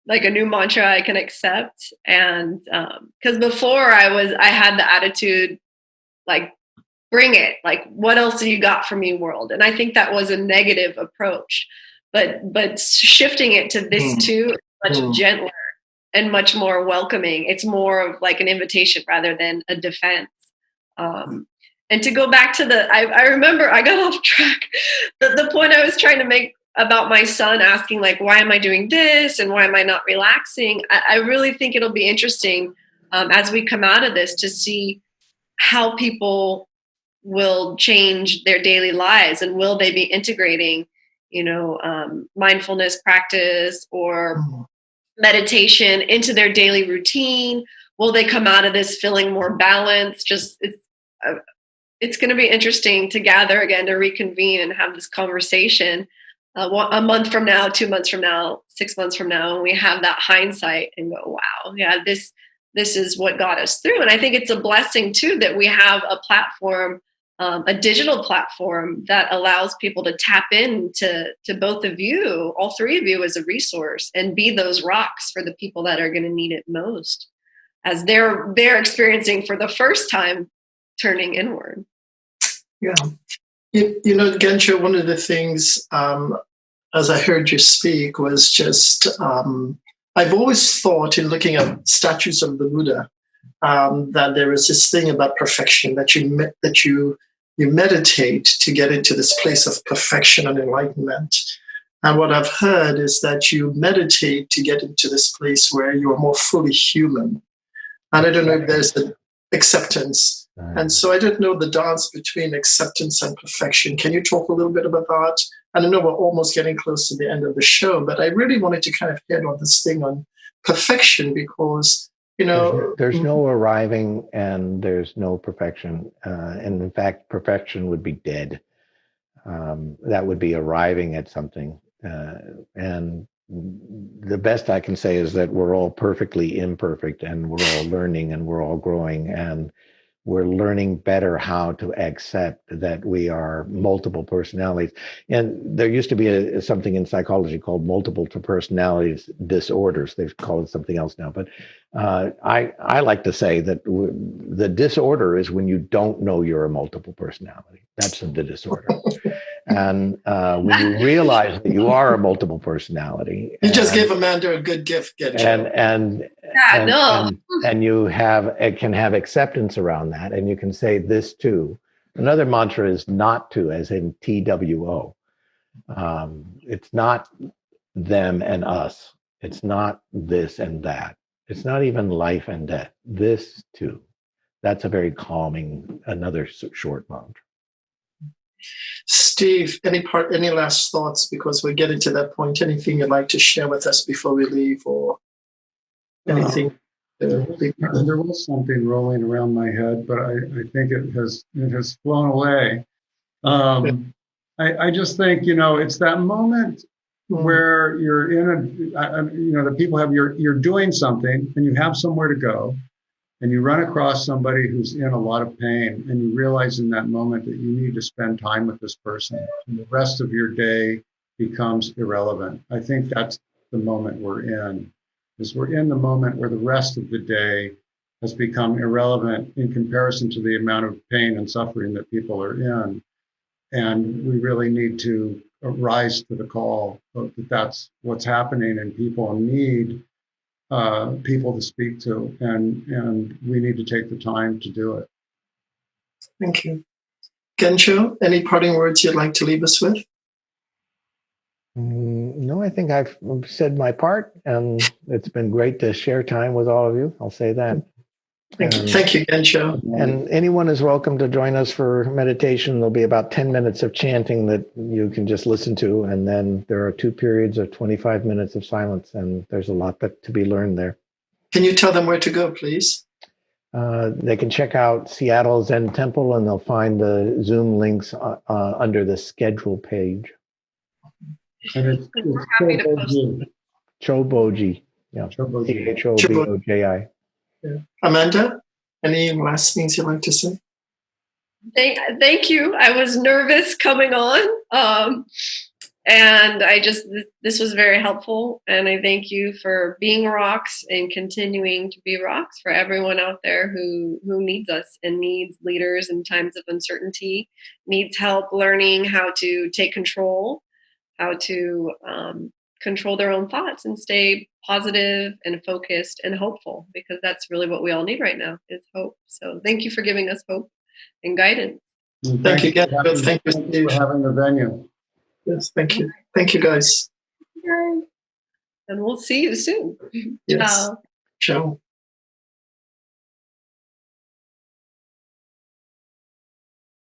like a new mantra I can accept. And because before I had the attitude like, bring it, like, what else do you got for me, world? And I think that was a negative approach, but shifting it to this too is much gentler and much more welcoming. It's more of like an invitation rather than a defense. And to go back to I remember I got off track. The point I was trying to make about my son asking, like, why am I doing this? And why am I not relaxing? I really think it'll be interesting as we come out of this to see how people will change their daily lives, and will they be integrating, mindfulness practice or meditation into their daily routine? Will they come out of this feeling more balanced? It's going to be interesting to gather again, to reconvene and have this conversation a month from now, 2 months from now, 6 months from now, and we have that hindsight and go, wow, yeah, this is what got us through. And I think it's a blessing too that we have a platform, a digital platform that allows people to tap into both of you, all three of you, as a resource, and be those rocks for the people that are going to need it most, as they're experiencing for the first time turning inward. Yeah. Genjo, one of the things, as I heard you speak, was just, I've always thought in looking at statues of the Buddha, that there is this thing about perfection, that you meditate to get into this place of perfection and enlightenment. And what I've heard is that you meditate to get into this place where you are more fully human. And I don't know if there's an acceptance. And so I don't know the dance between acceptance and perfection. Can you talk a little bit about that? I know we're almost getting close to the end of the show, but I really wanted to kind of hit on this thing on perfection because, there's no arriving and there's no perfection. And in fact, perfection would be dead. That would be arriving at something. And the best I can say is that we're all perfectly imperfect, and we're all learning, and we're all growing, and we're learning better how to accept that we are multiple personalities. And there used to be something in psychology called multiple personalities disorders. They call it something else now. But I like to say that the disorder is when you don't know you're a multiple personality. That's the disorder. And when you realize that you are a multiple personality, you just gave Amanda a good gift, and you can have acceptance around that, and you can say this too. Another mantra is not to, as in TWO. It's not them and us. It's not this and that. It's not even life and death. This too. That's a very calming, another short mantra. Steve, any last thoughts, because we're getting to that point? Anything you'd like to share with us before we leave, or anything? There was something rolling around my head, but I think it has flown away. I just think, it's that moment where you're in the people you're doing something and you have somewhere to go, and you run across somebody who's in a lot of pain, and you realize in that moment that you need to spend time with this person, and the rest of your day becomes irrelevant. I think that's the moment we're in, is we're in the moment where the rest of the day has become irrelevant in comparison to the amount of pain and suffering that people are in. And we really need to rise to the call that that's what's happening, and people need people to speak to, and we need to take the time to do it. Thank you. Genjo, any parting words you'd like to leave us with? No, I think I've said my part, and it's been great to share time with all of you. I'll say that. Thank you, Genjo. And anyone is welcome to join us for meditation. There'll be about 10 minutes of chanting that you can just listen to, and then there are 2 periods of 25 minutes of silence, and there's a lot to be learned there. Can you tell them where to go, please? They can check out Seattle Zen Temple, and they'll find the Zoom links under the schedule page. And it's ChoBo-Ji. ChoBo-Ji. Yeah. ChoBo-Ji. ChoBo-Ji. Yeah. Amanda, any last things you'd like to say? Thank you. I was nervous coming on. And this was very helpful. And I thank you for being rocks and continuing to be rocks for everyone out there who needs us and needs leaders in times of uncertainty, needs help learning how to take control, how to control their own thoughts and stay positive and focused and hopeful, because that's really what we all need right now is hope. So thank you for giving us hope and guidance. Thank you again. Thank you for having the venue. Yes, thank you. Thank you, guys. And we'll see you soon. Yes. Ciao. Ciao.